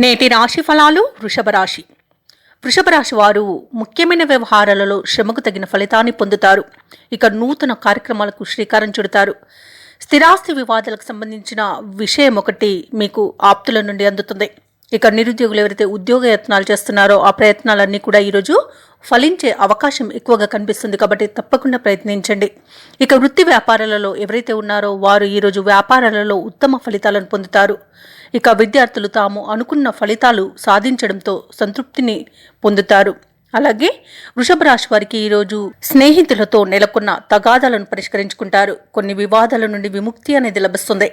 నేటి రాశి ఫలాలు. వృషభ రాశి వారు ముఖ్యమైన వ్యవహారాలలో శ్రమకు తగిన ఫలితాన్ని పొందుతారు. ఇక నూతన కార్యక్రమాలకు శ్రీకారం చుడతారు. స్థిరాస్తి వివాదాలకు సంబంధించిన విషయం ఒకటి మీకు ఆప్తుల నుండి అందుతుంది. ఇక నిరుద్యోగులు ఎవరైతే ఉద్యోగ యత్నాలు చేస్తున్నారో ఆ ప్రయత్నాలన్నీ కూడా ఈరోజు ఫలించే అవకాశం ఎక్కువగా కనిపిస్తుంది, కాబట్టి తప్పకుండా ప్రయత్నించండి. ఇక వృత్తి వ్యాపారాలలో ఎవరైతే ఉన్నారో వారు ఈరోజు వ్యాపారాలలో ఉత్తమ ఫలితాలను పొందుతారు. ఇక విద్యార్థులు తాము అనుకున్న ఫలితాలు సాధించడంతో సంతృప్తిని పొందుతారు. అలాగే వృషభ రాశి వారికి ఈరోజు స్నేహితులతో నెలకొన్న తగాదాలను పరిష్కరించుకుంటారు. కొన్ని వివాదాల నుండి విముక్తి అనేది లభిస్తుంది.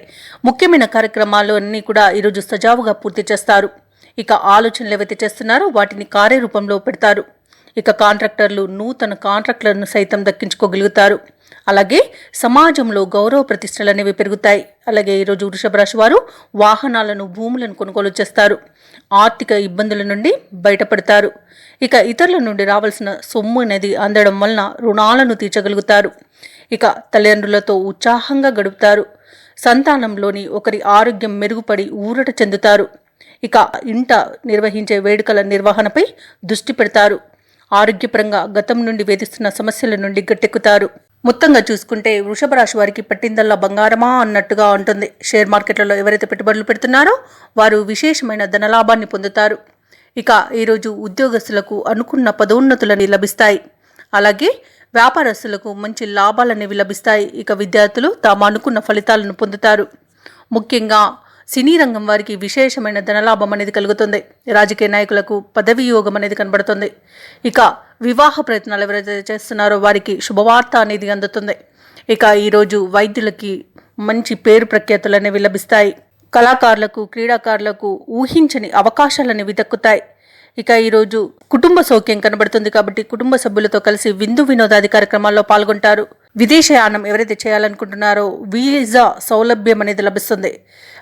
ముఖ్యమైన కార్యక్రమాలు అన్నీ కూడా ఈరోజు సజావుగా పూర్తి చేస్తారు. ఇక ఆలోచనలు ఏవైతే చేస్తున్నారో వాటిని కార్యరూపంలో పెడతారు. ఇక కాంట్రాక్టర్లు నూతన కాంట్రాక్టులను సైతం దక్కించుకోగలుగుతారు. అలాగే సమాజంలో గౌరవ ప్రతిష్టలు అనేవి పెరుగుతాయి. అలాగే ఈరోజు వృషభ రాశి వారు వాహనాలను, భూములను కొనుగోలు చేస్తారు. ఆర్థిక ఇబ్బందుల నుండి బయటపడతారు. ఇక ఇతరుల నుండి రావాల్సిన సొమ్ము అనేది అందడం వలన రుణాలను తీర్చగలుగుతారు. ఇక తల్లిదండ్రులతో ఉత్సాహంగా గడుపుతారు. సంతానంలోని ఒకరి ఆరోగ్యం మెరుగుపడి ఊరట చెందుతారు. ఇక ఇంట నిర్వహించే వేడుకల నిర్వహణపై దృష్టి పెడతారు. ఆరోగ్యపరంగా గతం నుండి వేధిస్తున్న సమస్యల నుండి గట్టెక్కుతారు. మొత్తంగా చూసుకుంటే వృషభ రాశి వారికి పట్టిందల్లా బంగారమా అన్నట్టుగా ఉంటుంది. షేర్ మార్కెట్లలో ఎవరైతే పెట్టుబడులు పెడుతున్నారో వారు విశేషమైన ధనలాభాన్ని పొందుతారు. ఇక ఈరోజు ఉద్యోగస్తులకు అనుకున్న పదోన్నతులని లభిస్తాయి. అలాగే వ్యాపారస్తులకు మంచి లాభాలనేవి లభిస్తాయి. ఇక విద్యార్థులు తాము అనుకున్న ఫలితాలను పొందుతారు. ముఖ్యంగా సినీ రంగం వారికి విశేషమైన ధనలాభం అనేది కలుగుతుంది. రాజకీయ నాయకులకు పదవి యోగం అనేది కనబడుతుంది. ఇక వివాహ ప్రయత్నాలు ఎవరైతే చేస్తున్నారో వారికి శుభవార్త అనేది అందుతుంది. ఇక ఈరోజు వైద్యులకి మంచి పేరు ప్రఖ్యాతులు అనేవి లభిస్తాయి. కళాకారులకు, క్రీడాకారులకు ఊహించని అవకాశాలు అనేవి దక్కుతాయి. ఇక ఈరోజు కుటుంబ సౌఖ్యం కనబడుతుంది, కాబట్టి కుటుంబ సభ్యులతో కలిసి విందు వినోదాది కార్యక్రమాల్లో పాల్గొంటారు. విదేశయానం ఎవరైతే చేయాలనుకుంటున్నారో వీసా సౌలభ్యం అనేది లభిస్తుంది.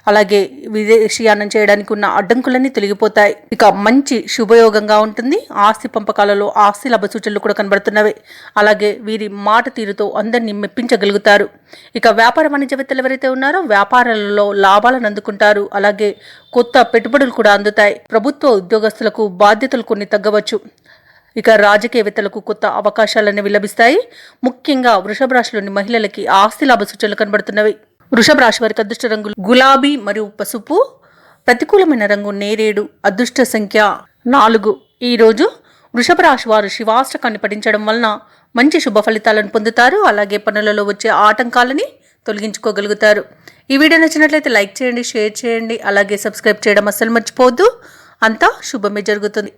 అలాగే విదేశీయానం చేయడానికి ఉన్న అడ్డంకులన్నీ తొలగిపోతాయి. ఇక మంచి శుభయోగంగా ఉంటుంది. ఆస్తి పంపకాలలో ఆస్తి లాభ సూచనలు కూడా కనబడుతున్నవి. అలాగే వీరి మాట తీరుతో అందరినీ మెప్పించగలుగుతారు. ఇక వ్యాపార వాణిజ్యవేత్తలు ఎవరైతే ఉన్నారో వ్యాపారాలలో లాభాలను అందుకుంటారు. అలాగే కొత్త పెట్టుబడులు కూడా అందుతాయి. ప్రభుత్వ ఉద్యోగస్తులకు బాధ్యతలు కొన్ని తగ్గవచ్చు. ఇక రాజకీయవేత్తలకు కొత్త అవకాశాలనేవి లభిస్తాయి. ముఖ్యంగా వృషభ రాశిలోని మహిళలకి ఆస్తి లాభ సూచనలు కనబడుతున్నవి. వృషభ రాశి వారికి అదృష్ట రంగులు గులాబీ మరియు పసుపు. ప్రతికూలమైన రంగు నేరేడు. అదృష్ట సంఖ్య 4. ఈరోజు వృషభ రాశి వారు శివాష్టకాన్ని పఠించడం వలన మంచి శుభ ఫలితాలను పొందుతారు. అలాగే పనులలో వచ్చే ఆటంకాలని తొలగించుకోగలుగుతారు. ఈ వీడియో నచ్చినట్లయితే లైక్ చేయండి, షేర్ చేయండి, అలాగే సబ్స్క్రైబ్ చేయడం అస్సలు మర్చిపోవద్దు. అంతా శుభమే జరుగుతుంది.